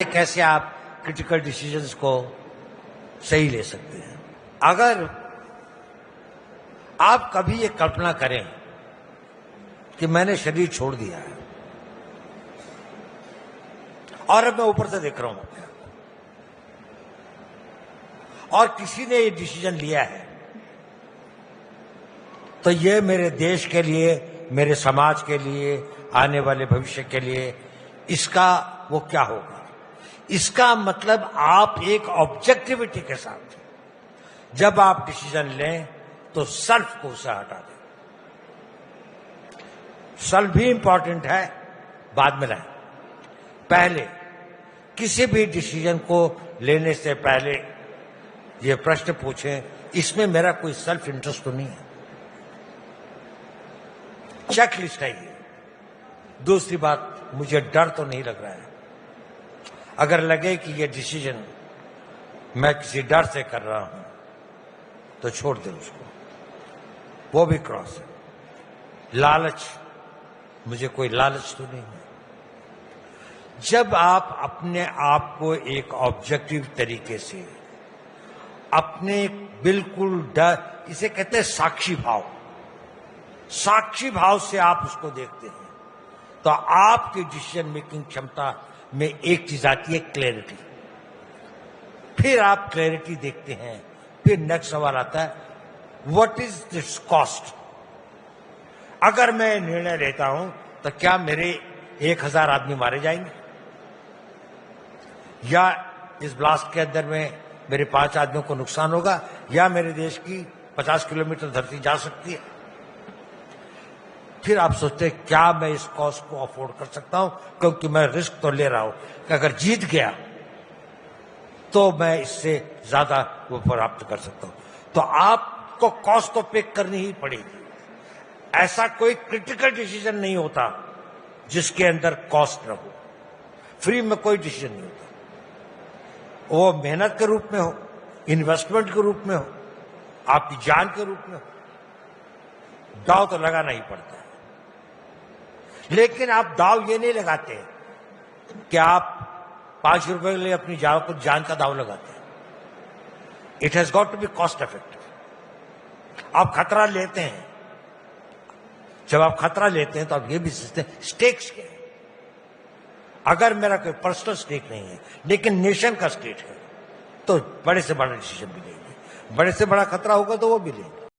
कैसे आप critical decisions को सही ले सकते हैं। अगर आप कभी ये कल्पना करें कि मैंने शरीर छोड़ दिया है और अब मैं ऊपर से देख रहा हूं अपने आप को, और किसी ने ये डिसीजन लिया है, तो ये मेरे देश के लिए, मेरे समाज के लिए, आने वाले भविष्य के लिए इसका वो क्या होगा। इसका मतलब आप एक ऑब्जेक्टिविटी के साथ जब आप डिसीजन लें तो सेल्फ को उसे हटा दें। सेल्फ भी इंपॉर्टेंट है, बाद में लाएं। पहले किसी भी डिसीजन को लेने से पहले ये प्रश्न पूछें, इसमें मेरा कोई सेल्फ इंटरेस्ट तो नहीं है। चेकलिस्ट है ये। दूसरी बात, मुझे डर तो नहीं लग रहा है। अगर लगे कि ये डिसीजन मैं किसी डर से कर रहा हूं तो छोड़ दे उसको, वो भी क्रॉस है। लालच, मुझे कोई लालच तो नहीं है। जब आप अपने आप को एक ऑब्जेक्टिव तरीके से अपने बिल्कुल डर, इसे कहते हैं साक्षी भाव, साक्षी भाव से आप उसको देखते हैं तो आपकी डिसीजन मेकिंग क्षमता में एक चीज आती है, क्लैरिटी। फिर आप क्लैरिटी देखते हैं, फिर नेक्स्ट सवाल आता है, व्हाट इज दिस कॉस्ट। अगर मैं निर्णय लेता हूं तो क्या मेरे 1000 आदमी मारे जाएंगे, या इस ब्लास्ट के अंदर में मेरे 5 आदमियों को नुकसान होगा, या मेरे देश की 50 किलोमीटर धरती जा सकती है। फिर आप सोचते हैं क्या मैं इस कॉस्ट को अफोर्ड कर सकता हूं, क्योंकि मैं रिस्क तो ले रहा हूं कि अगर जीत गया तो मैं इससे ज्यादा वो प्राप्त कर सकता हूं। तो आपको कॉस्ट तो पे करनी ही पड़ेगी। ऐसा कोई क्रिटिकल डिसीजन नहीं होता जिसके अंदर कॉस्ट न हो। फ्री में कोई डिसीजन नहीं होता, वो मेहनत के रूप में हो, इन्वेस्टमेंट के रूप में हो, आपकी जान के रूप में हो, दाव तो लगाना ही पड़ता है। लेकिन आप दाव ये नहीं लगाते कि आप 5 रुपए के लिए अपनी जान का दाव लगाते हैं। It has got to be cost effective. आप खतरा लेते हैं, जब आप खतरा लेते हैं तो आप ये भी सोचते हैं स्टेक्स क्या है। अगर मेरा कोई पर्सनल स्टेक नहीं है लेकिन नेशन का स्टेट है तो बड़े से बड़ा डिसीजन भी लेंगे, बड़े से बड़ा खतरा होगा तो वो भी लेंगे।